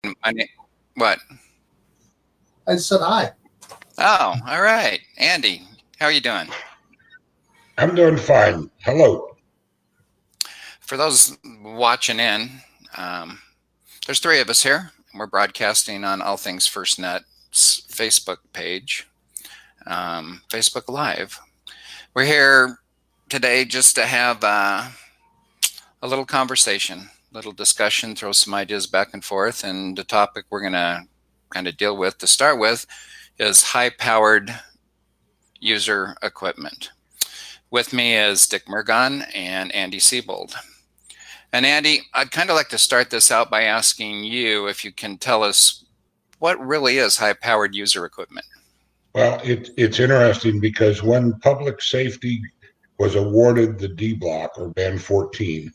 My name, what? I said hi. Oh, all right. Andy, how are you doing? I'm doing fine. Hello. For those watching in, um, there's three of us here. We're broadcasting on All Things FirstNet's Facebook page, Facebook Live. We're here today just to have a little conversation, little discussion, throw some ideas back and forth. And the topic we're going to kind of deal with to start with is high-powered user equipment. With me is Dick Murgon and Andy Siebold. And Andy, I'd kind of like to start this out by asking you if you can tell us what really is high-powered user equipment. Well, it's interesting because when public safety was awarded the D block or band 14,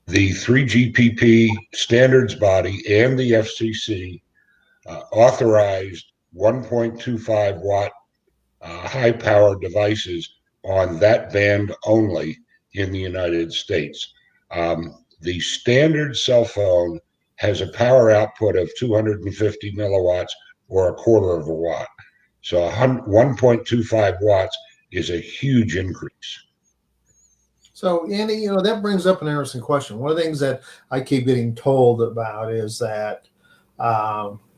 the 3GPP standards body and the FCC authorized 1.25 watt high power devices on that band only in the United States. The standard cell phone has a power output of 250 milliwatts or a quarter of a watt. So 1.25 watts is a huge increase. So, Andy, that brings up an interesting question. One of the things that I keep getting told about is that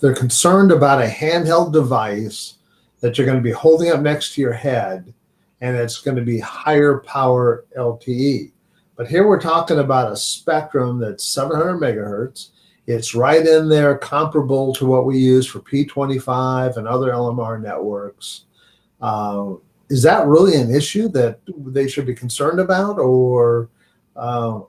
they're concerned about a handheld device that you're going to be holding up next to your head, and it's going to be higher power LTE. But here we're talking about a spectrum that's 700 megahertz. It's right in there, comparable to what we use for P25 and other LMR networks. Is that really an issue that they should be concerned about? Or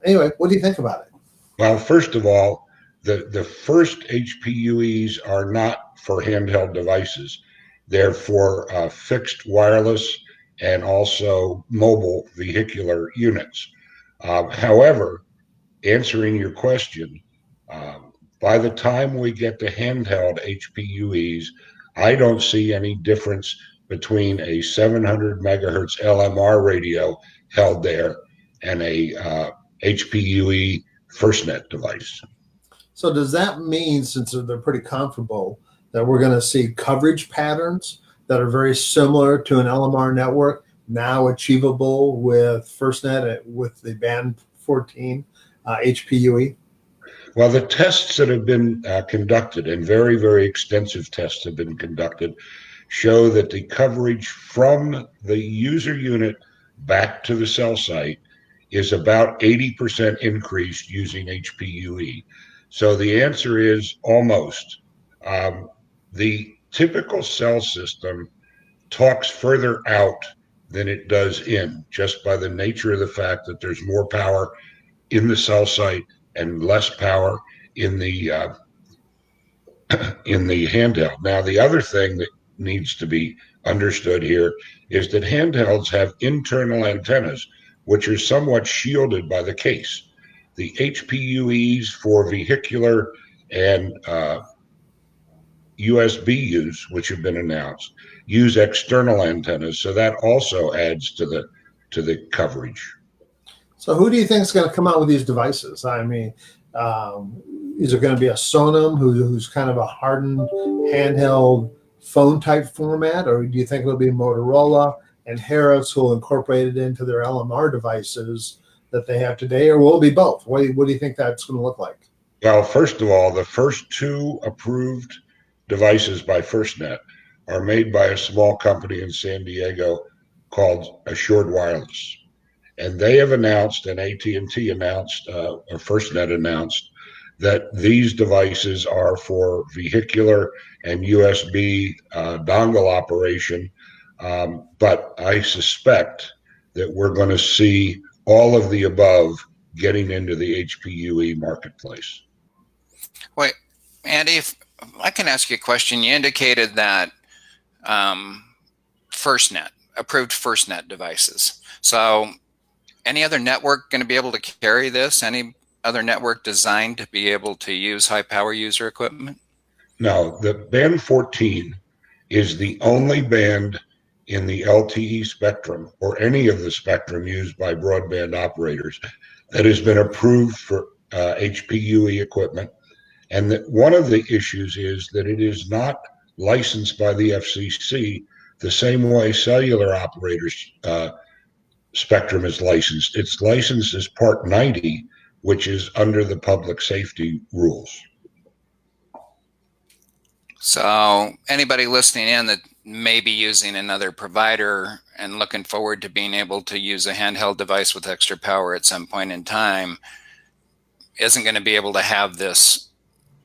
anyway, what do you think about it? Well, first of all, the first HPUEs are not for handheld devices. They're for fixed wireless and also mobile vehicular units. However, answering your question, by the time we get to handheld HPUEs, I don't see any difference between a 700 megahertz LMR radio held there and a HPUE FirstNet device. So does that mean, since they're pretty comparable, that we're going to see coverage patterns that are very similar to an LMR network now achievable with FirstNet with the band 14 HPUE? Well, the tests that have been conducted, and very, very extensive tests have been conducted, show that the coverage from the user unit back to the cell site is about 80% increased using HPUE. So the answer is almost. The typical cell system talks further out than it does in, just by the nature of the fact that there's more power in the cell site and less power in the in the handheld. Now, the other thing that needs to be understood here is that handhelds have internal antennas, which are somewhat shielded by the case. The HPUEs for vehicular and USB use, which have been announced, use external antennas, so that also adds to the coverage. So who do you think is going to come out with these devices? I mean, is it going to be a Sonam who's kind of a hardened handheld phone type format, or do you think it'll be Motorola and Harris who will incorporate it into their LMR devices that they have today, or will it be both? What do you think that's going to look like? Well, first of all, the first two approved devices by FirstNet are made by a small company in San Diego called Assured Wireless. And they have announced, and AT&T announced, or FirstNet announced, that these devices are for vehicular and USB dongle operation. But I suspect that we're going to see all of the above getting into the HPUE marketplace. Wait, Andy, if I can ask you a question. You indicated that FirstNet, approved FirstNet devices. So any other network going to be able to carry this? Any other network designed to be able to use high power user equipment? No, the band 14 is the only band in the LTE spectrum or any of the spectrum used by broadband operators that has been approved for HPUE equipment. And that one of the issues is that it is not licensed by the FCC the same way cellular operators spectrum is licensed. It's licensed as Part 90, which is under the public safety rules. So anybody listening in that may be using another provider and looking forward to being able to use a handheld device with extra power at some point in time isn't going to be able to have this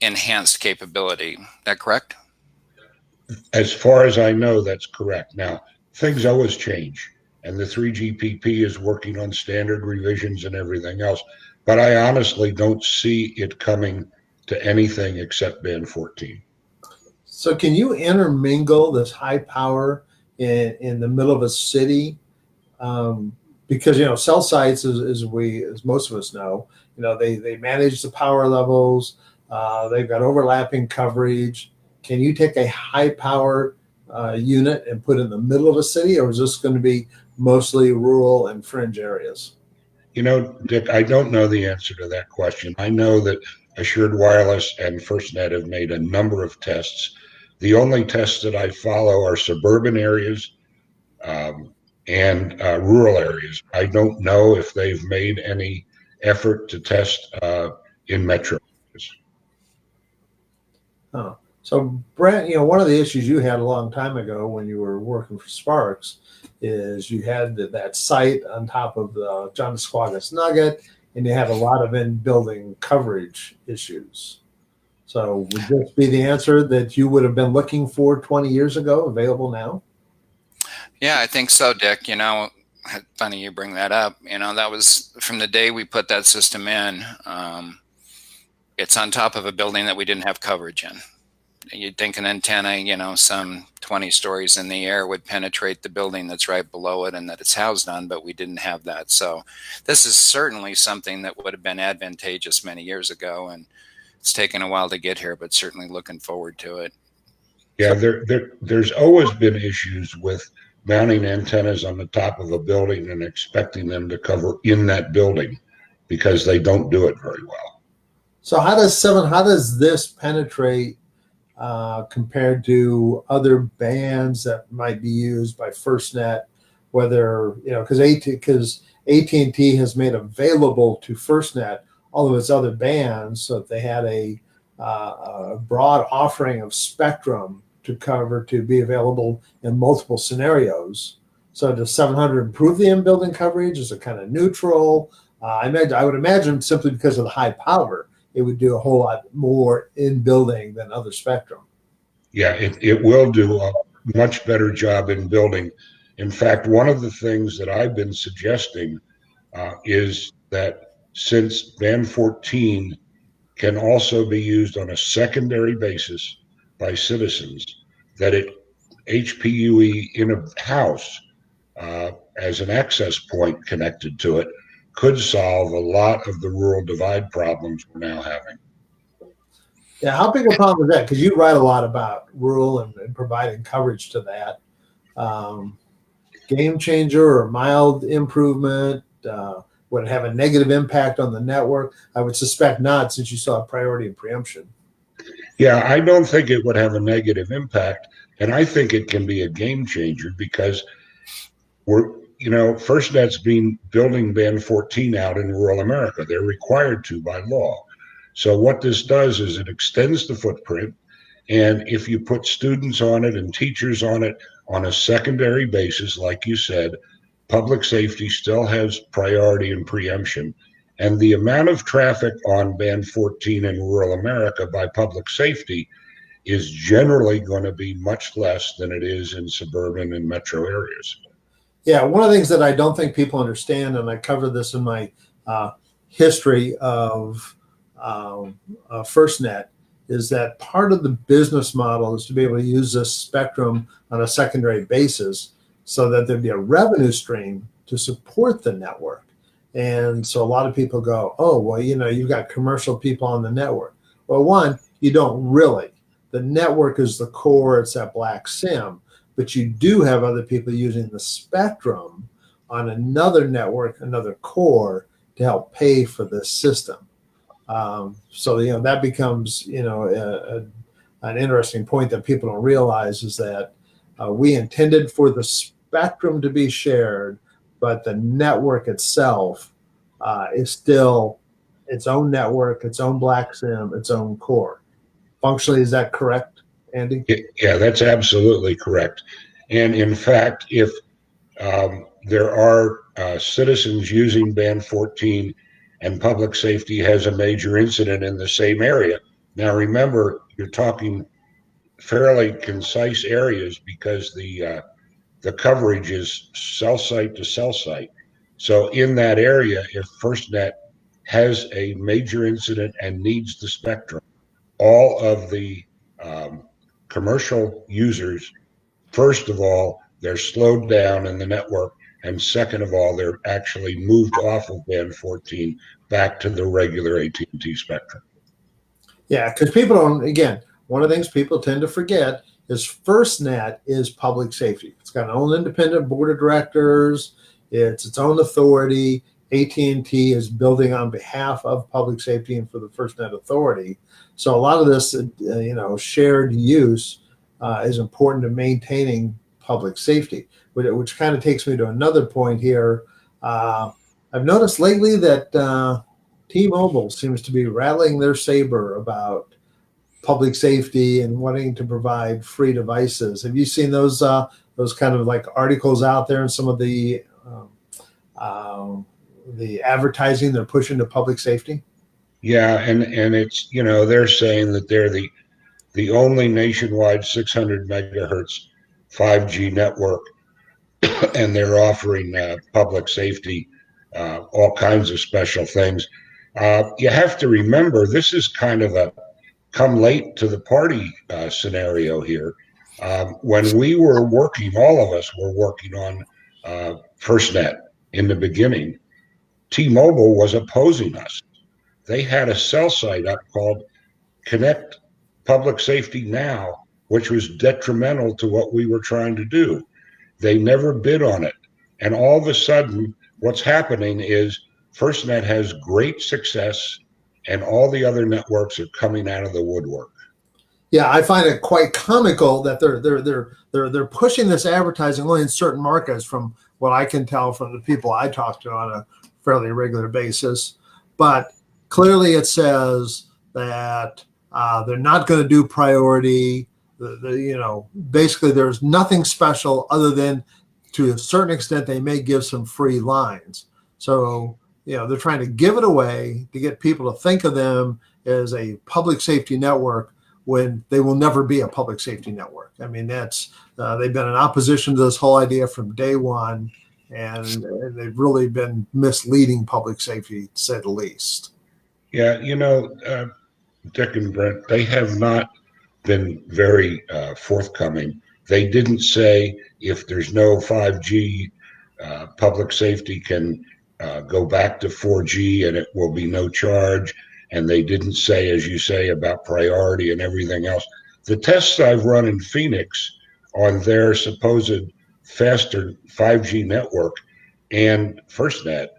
enhanced capability. Is that correct? As far as I know, that's correct. Now, things always change, and the 3GPP is working on standard revisions and everything else, but I honestly don't see it coming to anything except band 14. So can you intermingle this high power in the middle of a city? Because cell sites, as most of us know, they manage the power levels. They've got overlapping coverage. Can you take a high power unit and put it in the middle of a city, or is this going to be mostly rural and fringe areas? Dick, I don't know the answer to that question. I know that Assured Wireless and FirstNet have made a number of tests. The only tests that I follow are suburban areas and rural areas. I don't know if they've made any effort to test in metro areas. Oh. So, Brent, one of the issues you had a long time ago when you were working for Sparks is you had that site on top of the John Squagus Nugget, and you had a lot of in-building coverage issues. So would this be the answer that you would have been looking for 20 years ago available now? Yeah, I think so, Dick. Funny you bring that up. That was from the day we put that system in. It's on top of a building that we didn't have coverage in. You'd think an antenna, some 20 stories in the air would penetrate the building that's right below it and that it's housed on, but we didn't have that. So this is certainly something that would have been advantageous many years ago, and it's taken a while to get here, but certainly looking forward to it. Yeah, there's always been issues with mounting antennas on the top of a building and expecting them to cover in that building because they don't do it very well. So how does this penetrate compared to other bands that might be used by FirstNet, whether, because AT&T has made available to FirstNet all of its other bands, so that they had a broad offering of spectrum to be available in multiple scenarios. So does 700 improve the in-building coverage? Is it kind of neutral? I would imagine simply because of the high power, it would do a whole lot more in building than other spectrum. Yeah, it will do a much better job in building. In fact, one of the things that I've been suggesting is that since band 14 can also be used on a secondary basis by citizens, that HPUE in a house as an access point connected to it could solve a lot of the rural divide problems we're now having. Yeah, how big a problem is that? Because you write a lot about rural and providing coverage to that. Game changer or mild improvement? Would it have a negative impact on the network? I would suspect not, since you saw priority and preemption. Yeah, I don't think it would have a negative impact, and I think it can be a game changer because FirstNet's been building band 14 out in rural America. They're required to by law. So what this does is it extends the footprint, and if you put students on it and teachers on it on a secondary basis, like you said, public safety still has priority and preemption. And the amount of traffic on band 14 in rural America by public safety is generally going to be much less than it is in suburban and metro areas. Yeah, one of the things that I don't think people understand, and I cover this in my history of FirstNet, is that part of the business model is to be able to use this spectrum on a secondary basis so that there'd be a revenue stream to support the network. And so a lot of people go, oh, well, you've got commercial people on the network. Well, one, you don't really. The network is the core, it's that black SIM, but you do have other people using the spectrum on another network, another core, to help pay for this system. So that becomes an interesting point that people don't realize is that we intended for the spectrum to be shared, but the network itself is still its own network, its own black SIM, its own core. Functionally, is that correct, Andy? Yeah, that's absolutely correct. And in fact, if there are citizens using band 14 and public safety has a major incident in the same area. Now, remember, you're talking fairly concise areas because the coverage is cell site to cell site. So in that area, if FirstNet has a major incident and needs the spectrum, all of the um, commercial users, first of all, they're slowed down in the network, and second of all, they're actually moved off of band 14 back to the regular AT&T spectrum. Yeah, because people don't, again, one of the things people tend to forget is FirstNet is public safety. It's got its own independent board of directors. It's its own authority. AT&T is building on behalf of public safety and for the FirstNet authority. So a lot of this, shared use is important to maintaining public safety, which kind of takes me to another point here. I've noticed lately that T-Mobile seems to be rattling their saber about public safety and wanting to provide free devices. Have you seen those kind of like articles out there and some of the advertising they're pushing to public safety? Yeah, and it's they're saying that they're the only nationwide 600 megahertz 5G network, and they're offering public safety all kinds of special things. You have to remember this is kind of a come late to the party scenario here. When we were working, all of us were working on FirstNet in the beginning. T-Mobile was opposing us. They had a cell site up called Connect Public Safety Now, which was detrimental to what we were trying to do. They never bid on it. And all of a sudden, what's happening is FirstNet has great success and all the other networks are coming out of the woodwork. Yeah, I find it quite comical that they're pushing this advertising only in certain markets, from what I can tell from the people I talk to on a fairly regular basis. But clearly, it says that they're not going to do priority. Basically, there's nothing special other than, to a certain extent, they may give some free lines. So they're trying to give it away to get people to think of them as a public safety network when they will never be a public safety network. I mean, that's they've been in opposition to this whole idea from day one, and they've really been misleading public safety, to say the least. Yeah, Dick and Brent, they have not been very forthcoming. They didn't say if there's no 5G, public safety can go back to 4G and it will be no charge. And they didn't say, as you say, about priority and everything else. The tests I've run in Phoenix on their supposed faster 5G network and FirstNet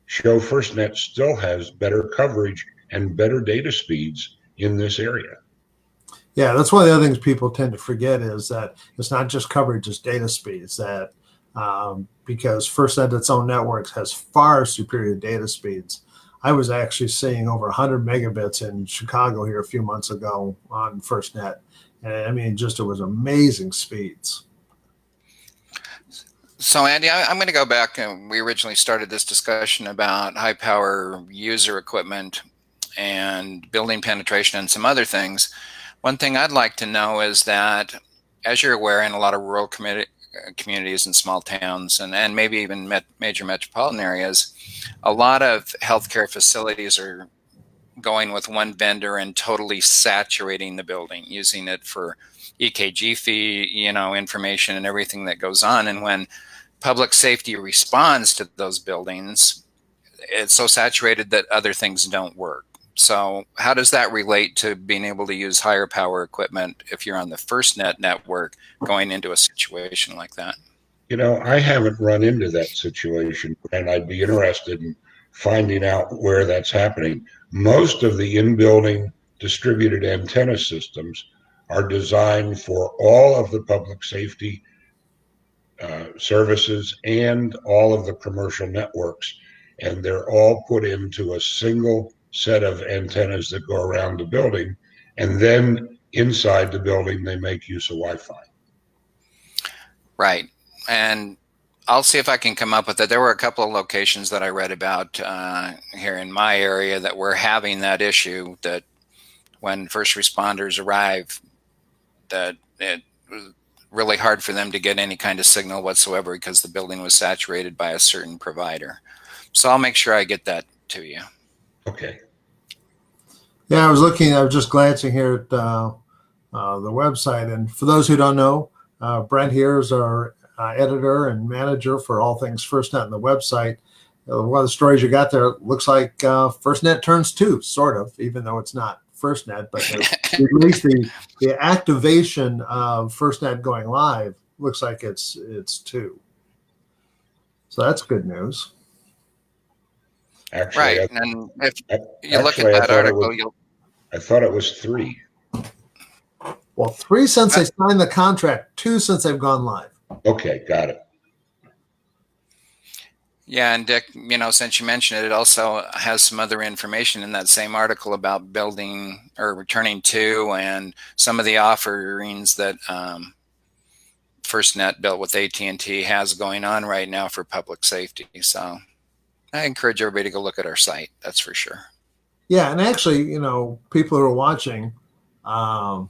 show FirstNet still has better coverage and better data speeds in this area. Yeah, that's one of the other things people tend to forget is that it's not just coverage, it's data speeds. That because FirstNet, its own networks, has far superior data speeds. I was actually seeing over 100 megabits in Chicago here a few months ago on FirstNet. And I mean, it was amazing speeds. So, Andy, I'm going to go back. We originally started this discussion about high power user equipment and building penetration and some other things. One thing I'd like to know is that, as you're aware, in a lot of rural communities and small towns and maybe even major metropolitan areas, a lot of healthcare facilities are going with one vendor and totally saturating the building, using it for EKG fee, information and everything that goes on. And when public safety responds to those buildings, it's so saturated that other things don't work. So how does that relate to being able to use higher power equipment if you're on the FirstNet network going into a situation like that? I haven't run into that situation, and I'd be interested in finding out where that's happening. most of the in-building distributed antenna systems are designed for all of the public safety services and all of the commercial networks, and they're all put into a single set of antennas that go around the building, and then inside the building they make use of Wi-Fi. Right. And I'll see if I can come up with it. There were a couple of locations that I read about here in my area that were having that issue, that when first responders arrive, that it was really hard for them to get any kind of signal whatsoever because the building was saturated by a certain provider. So I'll make sure I get that to you. Okay. Yeah, I was just glancing here at the website. And for those who don't know, Brent here is our editor and manager for all things FirstNet on the website. One of the stories you got there looks like FirstNet turns 2, sort of, even though it's not FirstNet, but at least the activation of FirstNet going live looks like it's 2. So that's good news. Actually, right. And if you look at that article, I thought it was 3. Well, 3 since they signed the contract, 2 since they've gone live. Okay, got it. Yeah, and Dick, since you mentioned it, it also has some other information in that same article about building or returning to, and some of the offerings that FirstNet built with AT&T has going on right now for public safety. So I encourage everybody to go look at our site. That's for sure. Yeah, and actually, people who are watching, the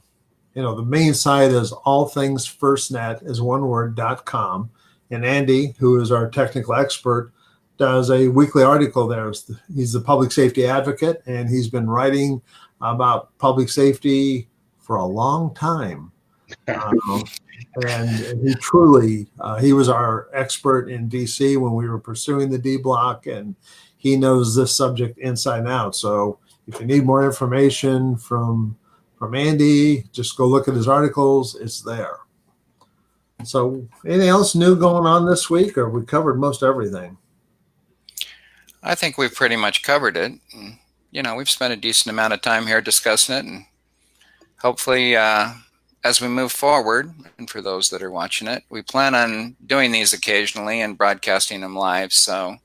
main site is allthingsfirstnet is one word.com. And Andy, who is our technical expert, does a weekly article there. He's the public safety advocate, and he's been writing about public safety for a long time. And he truly, he was our expert in DC when we were pursuing the D block, and he knows this subject inside and out. So if you need more information from Andy, just go look at his articles. It's there. So anything else new going on this week, or we covered most everything? I think we've pretty much covered it. And, we've spent a decent amount of time here discussing it, and hopefully as we move forward, and for those that are watching it, we plan on doing these occasionally and broadcasting them live. So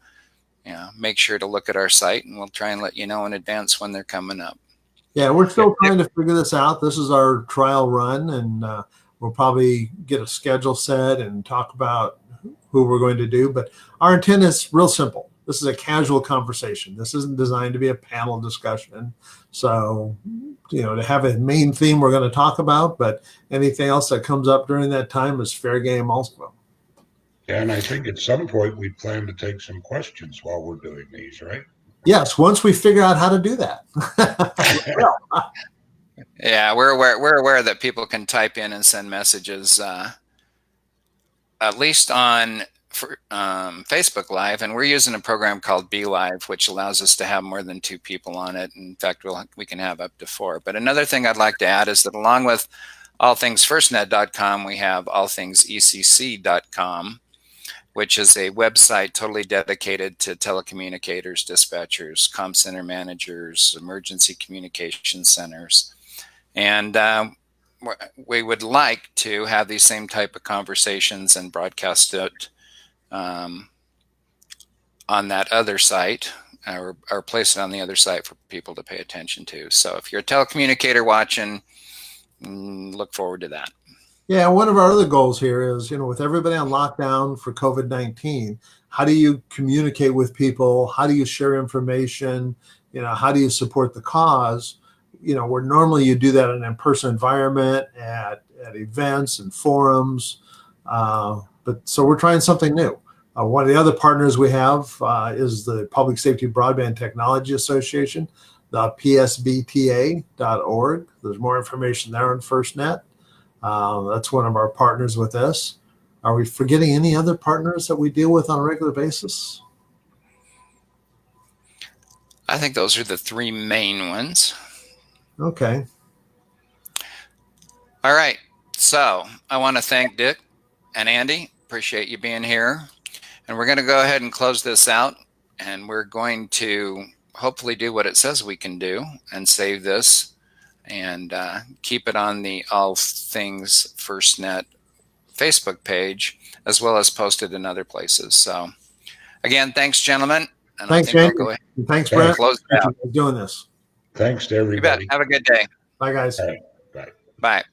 make sure to look at our site, and we'll try and let you know in advance when they're coming up. Yeah, we're still trying to figure this out. This is our trial run, and we'll probably get a schedule set and talk about who we're going to do. But our intent is real simple. This is a casual conversation. This isn't designed to be a panel discussion. So, to have a main theme we're going to talk about, but anything else that comes up during that time is fair game also. Yeah, and I think at some point we plan to take some questions while we're doing these, right? Yes, once we figure out how to do that. Yeah, we're aware that people can type in and send messages, at least on Facebook Live, and we're using a program called BeLive, which allows us to have more than 2 people on it. In fact, we can have up to 4. But another thing I'd like to add is that along with allthingsfirstnet.com, we have allthingsecc.com, which is a website totally dedicated to telecommunicators, dispatchers, comm center managers, emergency communication centers. And we would like to have these same type of conversations and broadcast it on that other site, or place it on the other site for people to pay attention to. So if you're a telecommunicator watching, look forward to that. Yeah, one of our other goals here is, with everybody on lockdown for COVID-19, how do you communicate with people? How do you share information? How do you support the cause? Where normally you do that in an in-person environment at events and forums. But so we're trying something new. One of the other partners we have is the Public Safety Broadband Technology Association, the psbta.org. There's more information there on FirstNet. That's one of our partners with this. Are we forgetting any other partners that we deal with on a regular basis? I think those are the 3 main ones. Okay. All right. So I want to thank Dick and Andy. Appreciate you being here. And we're going to go ahead and close this out. And we're going to hopefully do what it says we can do and save this and keep it on the All Things FirstNet Facebook page, as well as post it in other places. So again, thanks, gentlemen. And Thanks, I think Jamie. I'll go ahead Thanks, and Brent. close it out. Doing this. Thanks to You bet. everybody. Have a good day. Bye, guys. All right. Bye. Bye.